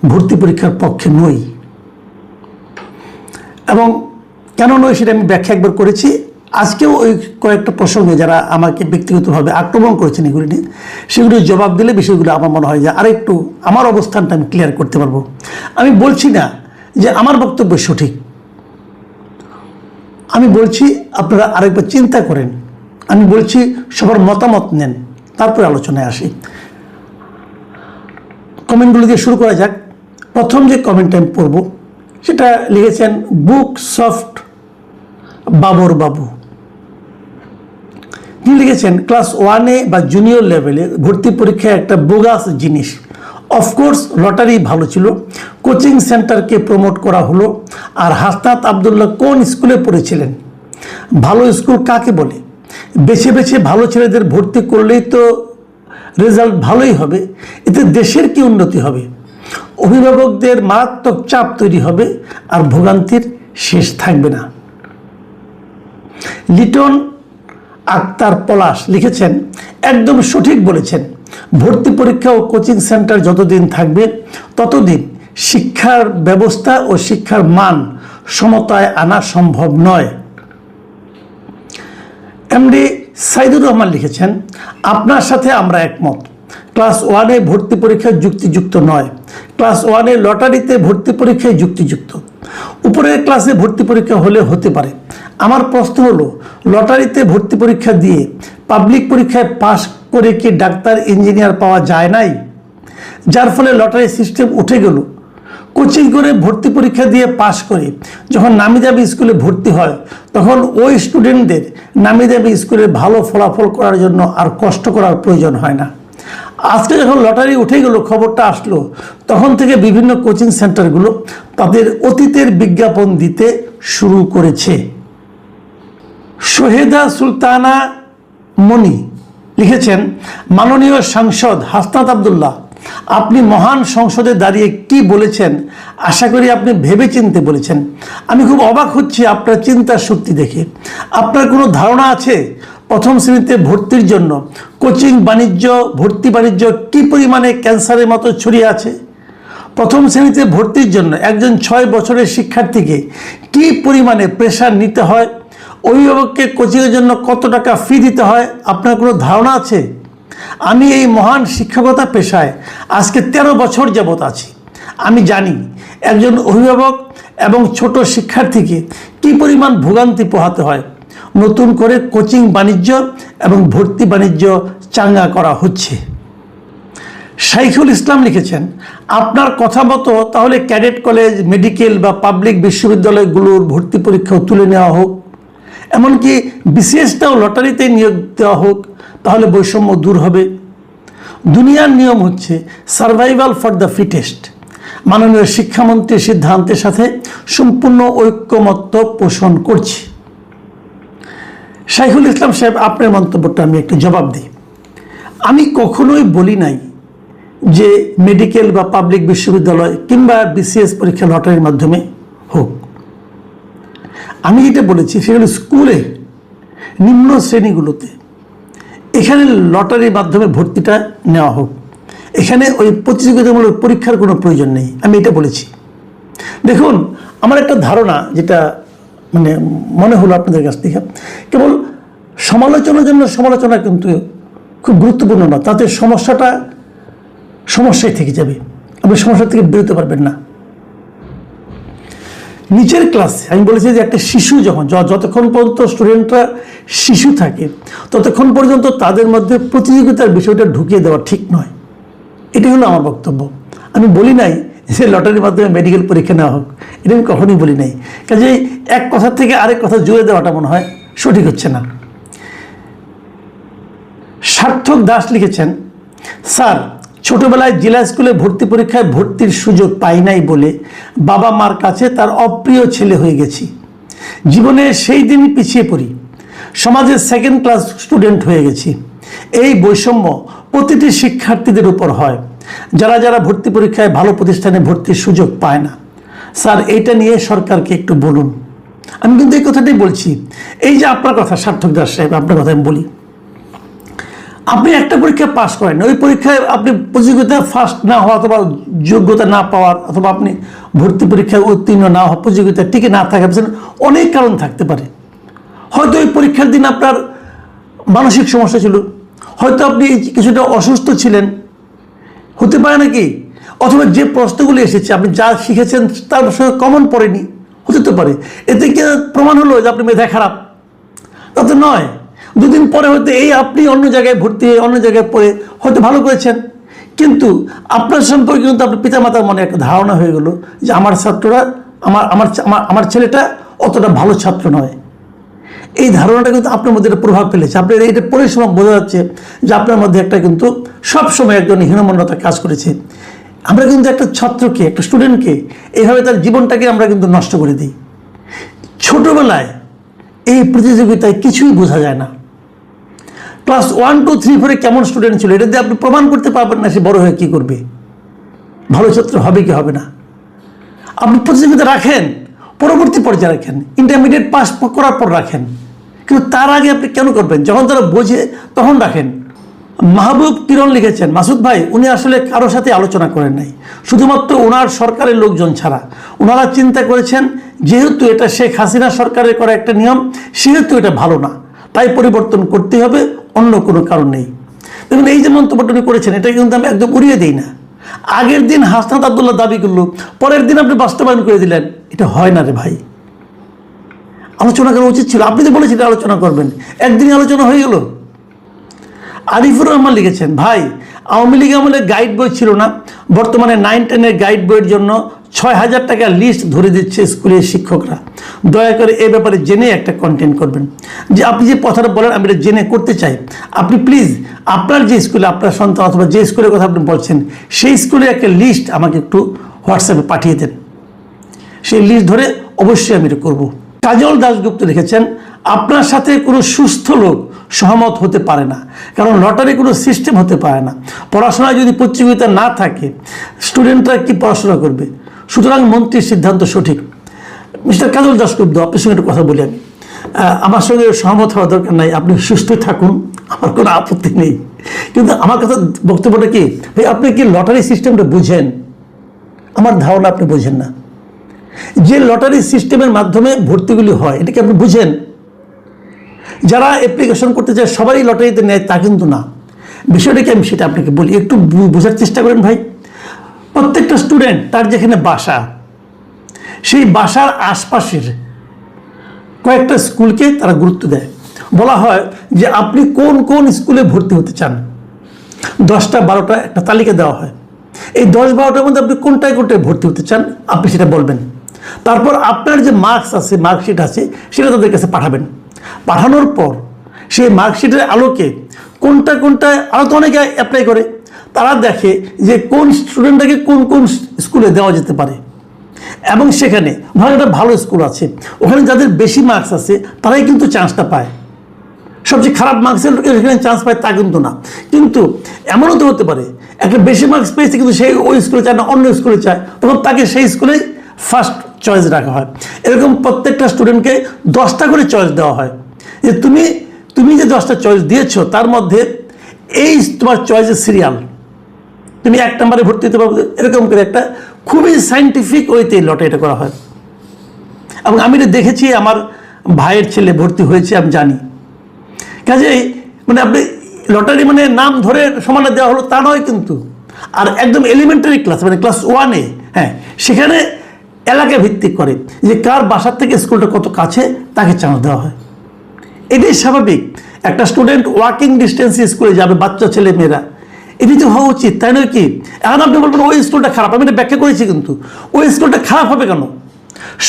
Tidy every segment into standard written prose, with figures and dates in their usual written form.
ভর্তি পরীক্ষার পক্ষে নই। এবং কেন নয় সেটা আমি ব্যাখ্যা একবার করেছি। আজকেও ওই কয়েকটা প্রসঙ্গে যারা আমাকে ব্যক্তিগতভাবে আক্রমণ করেছেন এগুলি নিয়ে, সেগুলির জবাব দিলে বিষয়গুলো আমার মনে হয় যে আরেকটু আমার অবস্থানটা আমি ক্লিয়ার করতে পারবো। আমি বলছি না যে আমার বক্তব্য সঠিক, আমি বলছি আপনারা আরেকবার চিন্তা করেন। আমি বলছি সবার মতামত নেন, তারপরে আলোচনায় আসি। কমেন্টগুলো দিয়ে শুরু করা যাক। প্রথম যে কমেন্টটা আমি পড়ব সেটা লিখেছেন বুক সফট বাবর বাবু। তিনি লিখেছেন ক্লাস 1-এ বা জুনিয়র লেভেলে ভর্তি পরীক্ষা একটা বোগাস জিনিস। অফকোর্স লটারি ভালো ছিল, কোচিং সেন্টারকে প্রমোট করা হলো। আর হাসনাত আবদুল্লাহ কোন স্কুলে পড়েছিলেন? ভালো স্কুল কাকে বলে? বেছে বেছে ভালো ছেলেদের ভর্তি করলেই তো রেজাল্ট ভালোই হবে, এতে দেশের কি উন্নতি হবে? অভিভাবকদের মারাত্মক চাপ তৈরি হবে আর ভোগান্তির শেষ থাকবে না। লিটন আক্তার পলাশ লিখেছেন একদম সঠিক বলেছেন, ভর্তি পরীক্ষা ও কোচিং সেন্টার যতদিন থাকবে ততদিন শিক্ষার ব্যবস্থা ও শিক্ষার মান সমতায় আনা সম্ভব নয়। এমডি সাইদুর রহমান লিখেছেন আপনার সাথে আমরা একমত। ক্লাস 1-এ ভর্তি পরীক্ষা যুক্তিযুক্ত নয়, ক্লাস 1-এ লটারিতে ভর্তি পরীক্ষায় যুক্তিযুক্ত। উপরের ক্লাসে ভর্তি পরীক্ষা হলে হতে পারে। আমার প্রশ্ন হলো লটারিতে ভর্তি পরীক্ষা দিয়ে পাবলিক পরীক্ষায় পাশ করে কি ডাক্তার ইঞ্জিনিয়ার পাওয়া যায় নাই? যার ফলে লটারি সিস্টেম উঠে গেল। কোচিং করে ভর্তি পরীক্ষা দিয়ে পাশ করে যখন নামি দামি স্কুলে ভর্তি হয় তখন ওই স্টুডেন্টদের নামি দামি স্কুলে ভালো ফলাফল করার জন্য আর কষ্ট করার প্রয়োজন হয় না। আজকে যখন লটারি উঠে গেল, খবরটা আসলো, তখন থেকে বিভিন্ন কোচিং সেন্টারগুলো তাদের অতীতের বিজ্ঞাপন দিতে শুরু করেছে। শহেদা সুলতানা মনি লিখেছেন মাননীয় সাংসদ হাসনাত আবদুল্লাহ, আপনি মহান সংসদে দাঁড়িয়ে কি বলেছেন আশা করি আপনি ভেবেচিন্তে বলেছেন। আমি খুব অবাক হচ্ছি আপনার চিন্তার শক্তি দেখে। আপনার কোনো ধারণা আছে প্রথম শ্রেণীতে ভর্তির জন্য কোচিং বাণিজ্য ভর্তি বাণিজ্য কি পরিমাণে ক্যান্সারের মতো ছড়িয়ে আছে? প্রথম শ্রেণীতে ভর্তির জন্য একজন 6 বছরের শিক্ষার্থীকে কি পরিমাণে প্রেশার নিতে হয়? অভিভাবককে কোচিংয়ের জন্য কত টাকা ফি দিতে হয় আপনার কোনো ধারণা আছে? আমি এই মহান শিক্ষকতা পেশায় আজকে 13 বছর যাবৎ আছি। আমি জানি একজন অভিভাবক এবং ছোট শিক্ষার্থীকে কি পরিমাণ ভোগান্তি পোহাতে হয়। নতুন করে কোচিং বাণিজ্য এবং ভর্তি বাণিজ্য চাঙ্গা করা হচ্ছে। শাইখুল ইসলাম লিখেছেন আপনার কথা মতো তাহলে ক্যাডেট কলেজ, মেডিকেল বা পাবলিক বিশ্ববিদ্যালয়গুলোর ভর্তি পরীক্ষাও তুলে নেওয়া হোক, এমনকি বিসিএসটাও লটারিতে নিয়োগ দেওয়া হোক, তাহলে বৈষম্য দূর হবে। দুনিয়ার নিয়ম হচ্ছে সার্ভাইভাল ফর দ্য ফিটেস্ট। মাননীয় শিক্ষামন্ত্রীর সিদ্ধান্তের সাথে সম্পূর্ণ ঐক্যমত্য পোষণ করছি। শাইখুল ইসলাম সাহেব, আপনার মন্তব্যটা আমি একটু জবাব দিই। আমি কখনোই বলি নাই যে মেডিকেল বা পাবলিক বিশ্ববিদ্যালয় কিংবা বিসিএস পরীক্ষা লটারির মাধ্যমে হোক। আমি যেটা বলেছি সেগুলো স্কুলে নিম্ন শ্রেণীগুলোতে এখানে লটারির মাধ্যমে ভর্তিটা নেওয়া হোক। এখানে ওই প্রতিযোগিতামূলক পরীক্ষার কোনো প্রয়োজন নেই, আমি এটা বলেছি। দেখুন, আমার একটা ধারণা যেটা মনে হলো আপনাদের কাছ থেকে, কেবল সমালোচনার জন্য সমালোচনা কিন্তু খুব গুরুত্বপূর্ণ না, তাতে সমস্যায় থেকে যাবে, আপনি সমস্যা থেকে বেরোতে পারবেন না। নিচের ক্লাসে আমি বলেছি যে একটা শিশু যতক্ষণ পর্যন্ত স্টুডেন্টরা শিশু থাকে ততক্ষণ পর্যন্ত তাদের মধ্যে প্রতিযোগিতার বিষয়টা ঢুকিয়ে দেওয়া ঠিক নয়। এটাই হলো আমার বক্তব্য। আমি বলি নাই যে লটারির মাধ্যমে মেডিকেল পরীক্ষা নেওয়া হোক, এটা আমি কখনোই বলি নাই। কাজেই এক কথা থেকে আরেক কথা জুড়ে দেওয়াটা মনে হয় সঠিক হচ্ছে না। সার্থক দাস লিখেছেন স্যার, ছোটবেলায় জেলা স্কুলে ভর্তি পরীক্ষায় ভর্তির সুযোগ পাই নাই বলে বাবা মার কাছে তার অপ্রিয় ছেলে হয়ে গেছি। জীবনে সেই দিনই পিছিয়ে পড়ি, সমাজের সেকেন্ড ক্লাস স্টুডেন্ট হয়ে গেছি। এই বৈষম্য প্রতিটি শিক্ষার্থীদের উপর হয় যারা যারা ভর্তি পরীক্ষায় ভালো প্রতিষ্ঠানে ভর্তির সুযোগ পায় না। স্যার, এইটা নিয়ে সরকারকে একটু বলুন। আমি কিন্তু এই কথাটাই বলছি। এই যে আপনার কথা সার্থক দাস সাহেব, আপনার কথা আমি বলি, আপনি একটা পরীক্ষা পাস করেন, ওই পরীক্ষায় আপনি প্রতিযোগিতায় ফার্স্ট না হওয়া অথবা যোগ্যতা না পাওয়ার অথবা আপনি ভর্তি পরীক্ষায় উত্তীর্ণ না হওয়া, প্রতিযোগিতায় টিকে না থাকার পিছনে অনেক কারণ থাকতে পারে। হয়তো ওই পরীক্ষার দিন আপনার মানসিক সমস্যা ছিল, হয়তো আপনি কিছুটা অসুস্থ ছিলেন, হতে পারে নাকি, অথবা যে প্রশ্নগুলি এসেছে আপনি যা শিখেছেন তার সঙ্গে কমন পড়েনি, হতে তো পারে। এতে কি প্রমাণ হলো যে আপনি মেধা খারাপ? তা তো নয়। দুদিন পরে হয়তো এই আপনি অন্য জায়গায় ভর্তি হয়ে অন্য জায়গায় পড়ে হয়তো ভালো করেছেন, কিন্তু আপনার সম্পর্কে কিন্তু আপনার পিতামাতার মনে একটা ধারণা হয়ে গেল যে আমার ছাত্ররা আমার ছেলেটা অতটা ভালো ছাত্র নয়। এই ধারণাটা কিন্তু আপনার মধ্যে একটা প্রভাব ফেলেছে। আপনার এটা পরিশ্রম বোঝা যাচ্ছে যে আপনার মধ্যে একটা কিন্তু সবসময় একজন হীনমন্যতা কাজ করেছে। আমরা কিন্তু একটা ছাত্রকে, একটা স্টুডেন্টকে এইভাবে তার জীবনটাকে আমরা কিন্তু নষ্ট করে দিই। ছোটবেলায় এই প্রতিযোগিতায় কিছুই বোঝা যায় না। ক্লাস 1, 2, 3, 4 কেমন স্টুডেন্ট ছিল এটা দিয়ে আপনি প্রমাণ করতে পারবেন না সে বড় হয়ে কী করবে, ভালো ছাত্র হবে কি হবে না। আপনি প্রতিযোগিতা রাখেন, পরবর্তী পর্যায়ে রাখেন, ইন্টারমিডিয়েট পাস করার পর রাখেন, কিন্তু তার আগে আপনি কেন করবেন? যখন তারা বোঝে তখন রাখেন। মাহবুব কিরণ লিখেছেন, মাসুদ ভাই উনি আসলে কারোর সাথে আলোচনা করেন নাই, শুধুমাত্র ওনার সরকারের লোকজন ছাড়া। ওনারা চিন্তা করেছেন যেহেতু এটা শেখ হাসিনা সরকারের করা একটা নিয়ম, সেহেতু এটা ভালো না, তাই পরিবর্তন করতে হবে, অন্য কোনো কারণ নেই। দেখুন এই যে মন্তব্যটা উনি করেছেন এটা কিন্তু আমি একদম উড়িয়ে দিই না। আগের দিন হাসনাত আবদুল্লাহ দাবি করলো, পরের দিন আপনি বাস্তবায়ন করে দিলেন, এটা হয় না রে ভাই। আলোচনা করা উচিত ছিল, আপনি তো বলেছিলেন আলোচনা করবেন, একদিনই আলোচনা হয়ে গেল। আরিফুর রহমান লিখেছেন, ভাই আওয়ামী লীগ আমলে গাইড বই ছিল না, বর্তমানে 9, 10-এর গাইড বইয়ের জন্য 6,000 টাকা লিস্ট ধরে দিচ্ছে স্কুলের শিক্ষকরা। দয়া করে এ ব্যাপারে জেনে একটা কন্টেন্ট করবেন। যে আপনি যে কথাটা বলেন আমি এটা জেনে করতে চাই, আপনি প্লিজ আপনার যে স্কুলে আপনার সন্তান অথবা যে স্কুলের কথা আপনি বলছেন সেই স্কুলের একটা লিস্ট আমাকে একটু হোয়াটসঅ্যাপে পাঠিয়ে দেন, সেই লিস্ট ধরে অবশ্যই আমি এটা করবো। কাজল দাশগুপ্ত লিখেছেন, আপনার সাথে কোনো সুস্থ লোক সহমত হতে পারে না, কারণ লটারি কোনো সিস্টেম হতে পারে না। পড়াশোনায় যদি প্রতিযোগিতা না থাকে স্টুডেন্টরা কি পড়াশোনা করবে? সুতরাং মন্ত্রীর সিদ্ধান্ত সঠিক। মিস্টার কাজল দাশগুপ্ত, আপনার সঙ্গে একটা কথা বলি আমি, আমার সঙ্গে সহমত হওয়া দরকার নাই, আপনি সুস্থ থাকুন, আমার কোনো আপত্তি নেই। কিন্তু আমার কথা বক্তব্যটা কি ভাই, আপনি কি লটারি সিস্টেমটা বুঝেন? আমার ধারণা আপনি বুঝেন না। যে লটারি সিস্টেমের মাধ্যমে ভর্তিগুলি হয় এটা কি আপনি বুঝেন? যারা অ্যাপ্লিকেশন করতে চায় সবাই লটারিতে নেয় তা কিন্তু না। বিষয়টা কি আমি সেটা আপনাকে বলি, একটু বোঝার চেষ্টা করেন ভাই। প্রত্যেকটা স্টুডেন্ট তার যেখানে বাসা, সেই বাসার আশপাশের কয়েকটা স্কুলকে তারা গুরুত্ব দেয়। বলা হয় যে আপনি কোন কোন স্কুলে ভর্তি হতে চান, 10টা 12টা একটা তালিকা দেওয়া হয়। এই 10-12টার মধ্যে আপনি কোনটায় কোনটায় ভর্তি হতে চান আপনি সেটা বলবেন। তারপর আপনার যে মার্কস আছে, মার্কশিট আছে, সেটা তাদের কাছে পাঠাবেন। পাঠানোর পর সেই মার্কশিটের আলোকে কোনটা কোনটায় আরও তো অনেকে অ্যাপ্লাই করে, তারা দেখে যে কোন স্টুডেন্টটাকে কোন কোন স্কুলে দেওয়া যেতে পারে। এবং সেখানে ধরেন একটা ভালো স্কুল আছে, ওখানে যাদের বেশি মার্কস আছে তারাই কিন্তু চান্সটা পায়। সবচেয়ে খারাপ মার্কসের এখানে চান্স পায় তা কিন্তু না। কিন্তু এমনও তো হতে পারে একটা বেশি মার্কস পেয়েছে কিন্তু সেই ওই স্কুলে চায় না, অন্য স্কুলে চায়, তখন তাকে সেই স্কুলেই ফার্স্ট চয়েস রাখা হয়। এরকম প্রত্যেকটা স্টুডেন্টকে 10টা করে চয়েস দেওয়া হয়, যে তুমি যে 10টা চয়েস দিয়েছো তার মধ্যে এই তোমার চয়েসের সিরিয়াল, তুমি 1 নম্বরে ভর্তি হতে পারবে। এরকম করে একটা খুবই সায়েন্টিফিক ওয়েতে লটারিটা করা হয়। এবং আমি এটা দেখেছি, আমার ভাইয়ের ছেলে ভর্তি হয়েছে, আমি জানি। কাজেই মানে আপনি লটারি মানে নাম ধরে সমানে দেওয়া হলো তা নয় কিন্তু। আর একদম এলিমেন্টারি ক্লাস মানে ক্লাস 1-এ, হ্যাঁ, সেখানে এলাকা ভিত্তিক করে যে কার বাসার থেকে স্কুলটা কত কাছে তাকে চান্স দেওয়া হয়। এটাই স্বাভাবিক। একটা স্টুডেন্ট ওয়াকিং ডিস্টেন্সে স্কুলে যাবে, বাচ্চা ছেলে মেয়েরা, এটি তো হওয়া উচিত, তাই নয় কি? এখন আপনি বলবেন ওই স্কুলটা খারাপ, আমি এটা ব্যাখ্যা করেছি, কিন্তু ওই স্কুলটা খারাপ হবে কেন?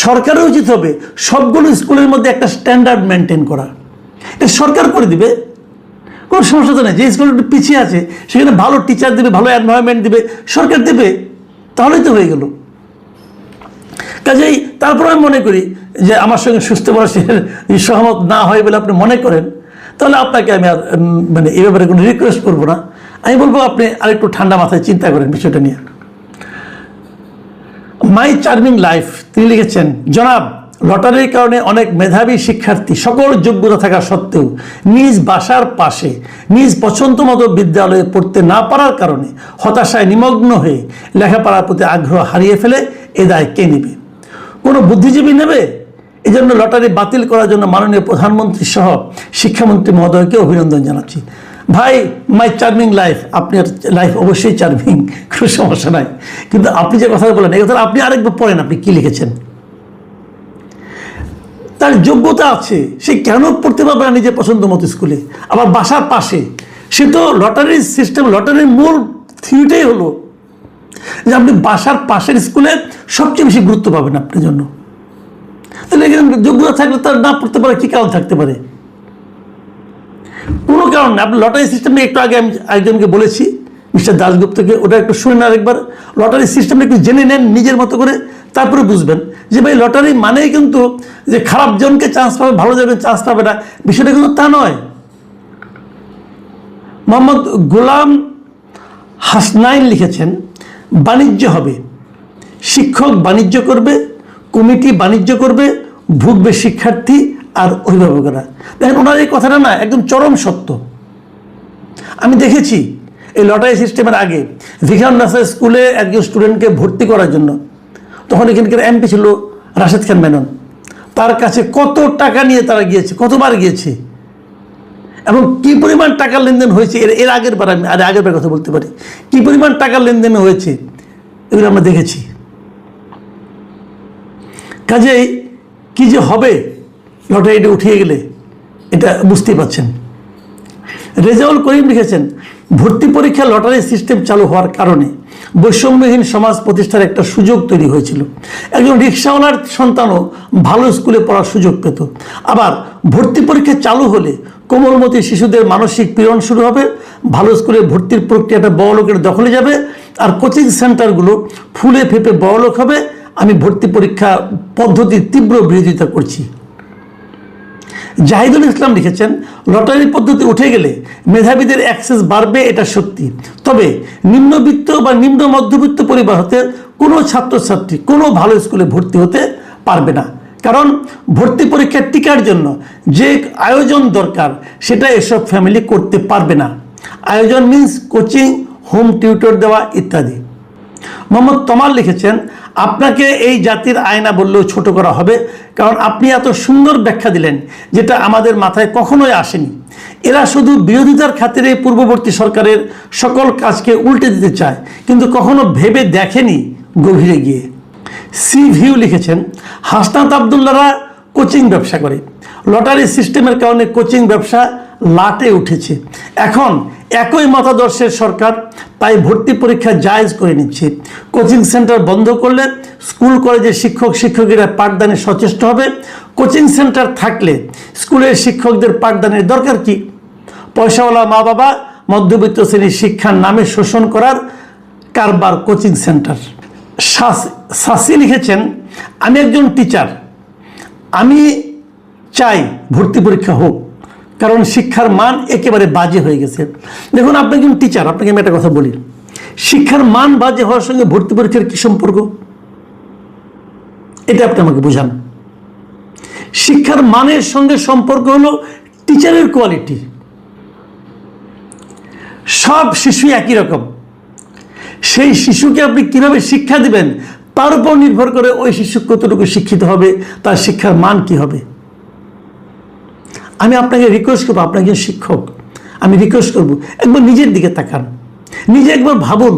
সরকারের উচিত হবে সবগুলো স্কুলের মধ্যে একটা স্ট্যান্ডার্ড মেনটেন করা। এটা সরকার করে দিবে, কোনো সমস্যা তো নেই। যে স্কুল একটু পিছিয়ে আছে সেখানে ভালো টিচার দেবে, ভালো এনভায়রনমেন্ট দেবে, সরকার দেবে, তাহলেই তো হয়ে গেল। কাজেই তারপর আমি মনে করি যে আমার সঙ্গে সুস্থ বয়সের সহমত না হয় বলে আপনি মনে করেন, তাহলে আপনাকে আমি আর মানে এই ব্যাপারে কোনো রিকোয়েস্ট করবো না। আমি বলবো আপনি আরেকটু ঠান্ডা মাথায় চিন্তা করেন বিষয়টা নিয়ে। মাই চার্মিং লাইফ তিনি লিখেছেন, জনাব লটারির কারণে অনেক মেধাবী শিক্ষার্থী সকল যোগ্যতা থাকা সত্ত্বেও নিজ বাসার পাশে নিজ পছন্দ মতো বিদ্যালয়ে পড়তে না পারার কারণে হতাশায় নিমগ্ন হয়ে লেখাপড়ার প্রতি আগ্রহ হারিয়ে ফেলে এ দায় কে নেবে? কোনো বুদ্ধিজীবী নেবে? এজন্য লটারি বাতিল করার জন্য মাননীয় প্রধানমন্ত্রী সহ শিক্ষামন্ত্রী মহোদয়কে অভিনন্দন জানাচ্ছি। ভাই, মাই চার্মিং লাইফ, আপনার লাইফ অবশ্যই চার্মিং, কোনো সমস্যা নাই, কিন্তু আপনি যে কথা বলেন এই কথা আপনি আরেকবার পড়েন, আপনি কি লিখেছেন। তার যোগ্যতা আছে, সে কেন পড়তে পারবে না নিজের পছন্দ মতো স্কুলে, আবার বাসার পাশে? সে তো লটারির সিস্টেম, লটারির মূল থিওরিটাই হলো যে আপনি বাসার পাশের স্কুলে সবচেয়ে বেশি গুরুত্ব পাবেন আপনার জন্য। তাহলে এখানে যোগ্যতা থাকলে তার না পড়তে পারে, কী কারণ থাকতে পারে? কোনো কারণ নেই। আপনি লটারি সিস্টেমে একটু আগে আমি একজনকে বলেছি, মিস্টার দাশগুপ্তকে, ওটা একটু শুনে আরেকবার। লটারি সিস্টেমটা একটু জেনে নেন নিজের মতো করে, তারপরে বুঝবেন যে ভাই লটারি মানেই কিন্তু যে খারাপ জনকে চান্স পাবে, ভালো জনকে চান্স পাবে না, বিষয়টা কিন্তু তা নয়। মোহাম্মদ গোলাম হাসনাইন লিখেছেন, বাণিজ্য হবে, শিক্ষক বাণিজ্য করবে, কমিটি বাণিজ্য করবে, ভুগবে শিক্ষার্থী আর অভিভাবকরা। দেখেন, ওনার এই কথাটা না একদম চরম সত্য। আমি দেখেছি এই লটারি সিস্টেমের আগে ভিখান নাসার স্কুলে একজন স্টুডেন্টকে ভর্তি করার জন্য, তখন এখানকার এমপি ছিল রাশেদ খান মেনন, তার কাছে কত টাকা নিয়ে তারা গিয়েছে, কতবার গিয়েছে, এবং কী পরিমাণ টাকার লেনদেন হয়েছে। এর আগের বার আমি আগের বার কথা বলতে পারি, কী পরিমাণ টাকার লেনদেন হয়েছে এগুলো আমরা দেখেছি। কাজেই কি যে হবে লটারিটা উঠিয়ে গেলে, এটা বুঝতেই পারছেন। রেজাউল করিম লিখেছেন, ভর্তি পরীক্ষা লটারি সিস্টেম চালু হওয়ার কারণে বৈষম্যহীন সমাজ প্রতিষ্ঠার একটা সুযোগ তৈরি হয়েছিল। একজন রিক্সাওয়ালার সন্তানও ভালো স্কুলে পড়ার সুযোগ পেত। আবার ভর্তি পরীক্ষা চালু হলে কোমলমতি শিশুদের মানসিক পীড়ন শুরু হবে, ভালো স্কুলে ভর্তির প্রক্রিয়াটা বড়লোকের দখলে যাবে, আর কোচিং সেন্টারগুলো ফুলে ফেপে বড়লোক হবে। আমি ভর্তি পরীক্ষা পদ্ধতির তীব্র বিরোধিতা করছি। জাহিদুল ইসলাম লিখেছেন, লটারি পদ্ধতি উঠে গেলে মেধাবীদের অ্যাক্সেস বাড়বে, এটা সত্যি। তবে নিম্নবিত্ত বা নিম্ন মধ্যবিত্ত পরিবার হতে কোনো ছাত্রছাত্রী কোনো ভালো স্কুলে ভর্তি হতে পারবে না, কারণ ভর্তি পরীক্ষার টিকার জন্য যে আয়োজন দরকার সেটা এসব ফ্যামিলি করতে পারবে না। আয়োজন মিন্স কোচিং, হোম টিউটর দেওয়া ইত্যাদি। মোহাম্মদ তমাল লিখেছেন, আপনাকে এই জাতির আয়না বললেও ছোট করা হবে, কারণ আপনি এত সুন্দর ব্যাখ্যা দিলেন যেটা আমাদের মাথায় কখনোই আসেনি। এরা শুধু বিরোধিতার খাতিরে পূর্ববর্তী সরকারের সকল কাজকে উল্টে দিতে চায়, কিন্তু কখনো ভেবে দেখেনি গভীরে গিয়ে। সি ভিউ লিখেছেন, হাসনাত আবদুল্লাহরা কোচিং ব্যবসা করে, লটারি সিস্টেমের কারণে কোচিং ব্যবসা লাটে উঠেছে। এখন একই মতাদর্শের সরকার, তাই ভর্তি পরীক্ষা জায়েজ করে নিচ্ছে। কোচিং সেন্টার বন্ধ করলে স্কুল কলেজের শিক্ষক শিক্ষিকারা পাঠদানে সচেষ্ট হবে। কোচিং সেন্টার থাকলে স্কুলের শিক্ষকদের পাঠদানের দরকার কি? পয়সাওয়ালা মা বাবা মধ্যবিত্ত শ্রেণীর শিক্ষার নামে শোষণ করার কারবার কোচিং সেন্টার। সাসি লিখেছেন, আমি একজন টিচার, আমি চাই ভর্তি পরীক্ষা হোক, কারণ শিক্ষার মান একেবারে বাজে হয়ে গেছে। দেখুন, আপনি একজন টিচার, আপনাকে আমি একটা কথা বলি, শিক্ষার মান বাজে হওয়ার সঙ্গে ভর্তি পরীক্ষার কী সম্পর্ক? এটা আপনি আমাকে বোঝান। শিক্ষার মানের সঙ্গে সম্পর্ক হলো টিচারের কোয়ালিটি। সব শিশু একই রকম, সেই শিশুকে আপনি কিভাবে শিক্ষা দিবেন তার উপর নির্ভর করে ওই শিশু কতটুকু শিক্ষিত হবে, তার শিক্ষার মান কি হবে। আমি আপনাকে রিকোয়েস্ট করবো, আপনাকে একজন শিক্ষক, আমি রিকোয়েস্ট করবো একবার নিজের দিকে তাকান, নিজে একবার ভাবুন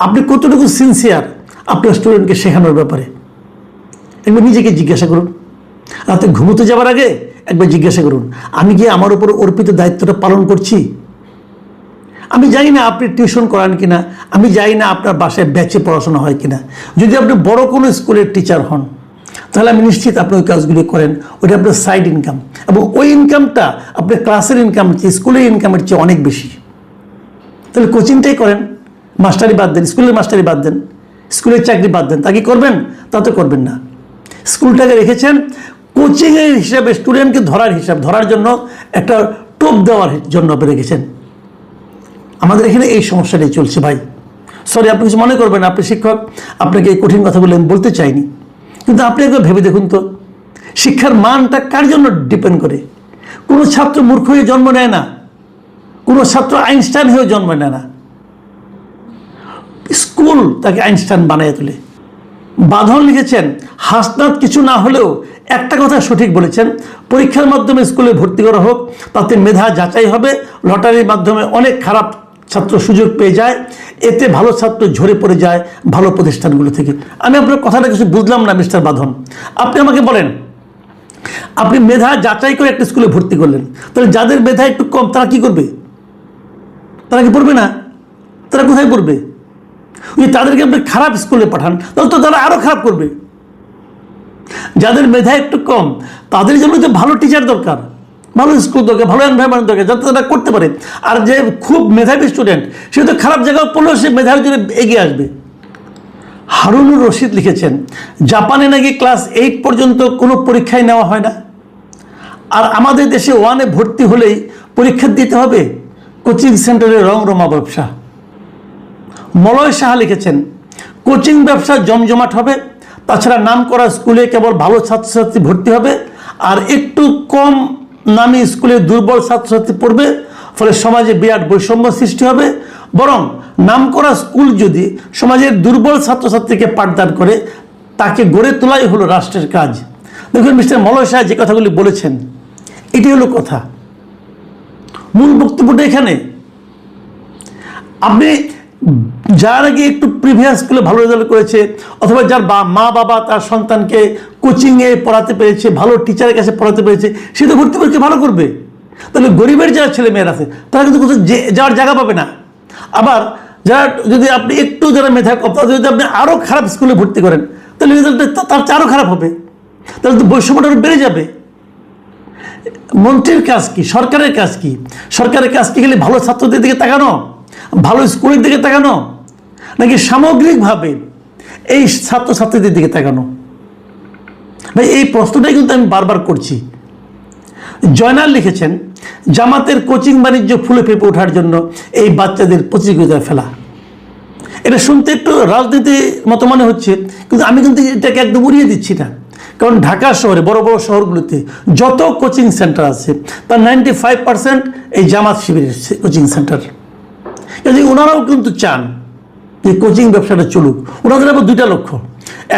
আপনি কতটুকু সিনসিয়ার আপনার স্টুডেন্টকে শেখানোর ব্যাপারে। একবার নিজেকে জিজ্ঞাসা করুন, রাতে ঘুমোতে যাওয়ার আগে একবার জিজ্ঞাসা করুন, আমি কি আমার উপর অর্পিত দায়িত্বটা পালন করছি? আমি জানি না আপনি টিউশন করান কিনা, আমি জানি না আপনার বাসায় ব্যাচে পড়াশোনা হয় কিনা। যদি আপনি বড় কোনো স্কুলের টিচার হন তাহলে আমি নিশ্চিত আপনি ওই কাজগুলি করেন, ওইটা আপনার সাইড ইনকাম, এবং ওই ইনকামটা আপনার ক্লাসের ইনকাম চেয়ে, স্কুলের ইনকামের চেয়ে অনেক বেশি। তাহলে কোচিংটাই করেন, মাস্টারি বাদ দেন, স্কুলের মাস্টারি বাদ দেন, স্কুলের চাকরি বাদ দেন, তা কি করবেন? তা তো করবেন না। স্কুলটাকে রেখেছেন কোচিংয়ের হিসাবে, স্টুডেন্টকে ধরার জন্য একটা টোপ দেওয়ার জন্য রেখেছেন। আমাদের এখানে এই সমস্যাটাই চলছে ভাই। সরি, আপনি কিছু মনে করবেন, আপনি শিক্ষক, আপনাকে এই কঠিন কথাগুলো আমি বলতে চাইনি, কিন্তু আপনি একবার ভেবে দেখুন তো, শিক্ষার মানটা কার জন্য ডিপেন্ড করে? কোনো ছাত্র মূর্খ হয়ে জন্ম নেয় না, কোনো ছাত্র আইনস্টাইন হয়ে জন্ম নেয় না, স্কুল তাকে আইনস্টাইন বানিয়ে তোলে। বাঁধন লিখেছেন, হাসনাত কিছু না হলেও একটা কথা সঠিক বলেছেন, পরীক্ষার মাধ্যমে স্কুলে ভর্তি করা হোক, তাতে মেধা যাচাই হবে, লটারির মাধ্যমে অনেক খারাপ ছাত্র সুযোগ পেয়ে যায়, এতে ভালো ছাত্র ঝরে পড়ে যায় ভালো প্রতিষ্ঠানগুলো থেকে। আমি আপনার কথাটা কিছু বুঝলাম না মিস্টার বাঁধন, আপনি আমাকে বলেন, আপনি মেধা যাচাই করে একটা স্কুলে ভর্তি করলেন, তাহলে যাদের মেধা একটু কম তারা কি করবে? তারা কি পড়বে না? তারা কোথায় পড়বে? ওই তাদেরকে আপনি খারাপ স্কুলে পাঠান, তাহলে তো তারা আরো খারাপ করবে। যাদের মেধা একটু কম তাদের জন্য তো ভালো টিচার দরকার, ভালো স্কুল দরকার, ভালো এনভায়রনমেন্ট দরকার, যাতে তারা করতে পারে। আর যে খুব মেধাবী স্টুডেন্ট সে তো খারাপ জায়গায় পড়লেও সে মেধার জন্য এগিয়ে আসবে। হারুনুর রশিদ লিখেছেন, জাপানে নাকি ক্লাস 8 পর্যন্ত কোনো পরীক্ষায় নেওয়া হয় না, আর আমাদের দেশে 1-এ ভর্তি হলেই পরীক্ষা দিতে হবে। কোচিং সেন্টারে রমরমা ব্যবসা। মলয় সাহা লিখেছেন, কোচিং ব্যবসা জমজমাট হবে, তাছাড়া নাম করা স্কুলে কেবল ভালো ছাত্রছাত্রী ভর্তি হবে, আর একটু কম নামী স্কুলে দুর্বল ছাত্রছাত্রী পড়বে, ফলে সমাজে বিরাট বৈষম্য সৃষ্টি হবে। বরং নাম করা স্কুল যদি সমাজের দুর্বল ছাত্রছাত্রীকে পাঠদান করে, তাকে গড়ে তোলাই হলো রাষ্ট্রের কাজ। দেখুন মিস্টার মলয় সাহা যে কথাগুলি বলেছেন, এটি হলো কথা, মূল বক্তব্যটা এখানে। আপনি যার আগে একটু প্রিভিয়াস স্কুলে ভালো রেজাল্ট করেছে, অথবা যার মা বাবা তার সন্তানকে কোচিংয়ে পড়াতে পেরেছে, ভালো টিচারের কাছে পড়াতে পেরেছে, সে তো ভর্তি পরীক্ষা ভালো করবে। তাহলে গরিবের যারা ছেলে মেয়েরা আছে তারা কিন্তু কোথাও যাওয়ার জায়গা পাবে না। আবার যারা যদি আপনি একটু যারা মেধা কম, যদি আপনি আরও খারাপ স্কুলে ভর্তি করেন, তাহলে রেজাল্টটা তার চেয়ে আরও খারাপ হবে, তাহলে তো বৈষম্যটা বেড়ে যাবে। মন্ত্রীর কাজ কি? সরকারের কাজ কি? সরকারের কাজ কি গেলে ভালো ছাত্রদের দিকে তাকানো, ভালো স্কুলের দিকে তাকানো, নাকি সামগ্রিকভাবে এই ছাত্রছাত্রীদের দিকে তাকানো? ভাই এই প্রশ্নটাই কিন্তু আমি বারবার করছি। জয়নাল লিখেছেন, জামাতের কোচিং বাণিজ্য ফুলে ফেঁপে ওঠার জন্য এই বাচ্চাদের প্রতিযোগিতায় ফেলা। এটা শুনতে একটু রাজনীতির মতো মনে হচ্ছে, কিন্তু আমি কিন্তু এটাকে একদম উড়িয়ে দিচ্ছি না। কারণ ঢাকা শহরে, বড় বড় শহরগুলোতে যত কোচিং সেন্টার আছে তার 95% এই জামাত শিবিরের কোচিং সেন্টার। কাজে ওনারাও কিন্তু চান যে কোচিং ব্যবসাটা চলুক। ওনাদের আবার দুইটা লক্ষ্য,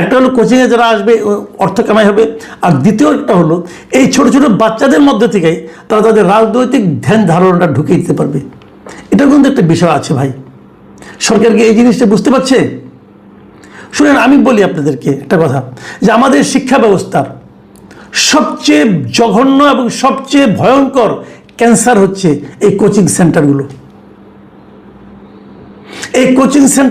একটা হলো কোচিংয়ে যারা আসবে অর্থ কামাই হবে, আর দ্বিতীয় একটা হলো এই ছোট ছোট বাচ্চাদের মধ্যে থেকেই তারা তাদের রাজনৈতিক ধ্যান ধারণাটা ঢুকিয়ে দিতে পারবে। এটা কিন্তু একটা বিষয় আছে ভাই, সরকারকে এই জিনিসটা বুঝতে পারছে? শুনেন আমি বলি আপনাদেরকে একটা কথা, যে আমাদের শিক্ষা ব্যবস্থার সবচেয়ে জঘন্য এবং সবচেয়ে ভয়ঙ্কর ক্যান্সার হচ্ছে এই কোচিং সেন্টারগুলো। এই কোচিং সেন্টার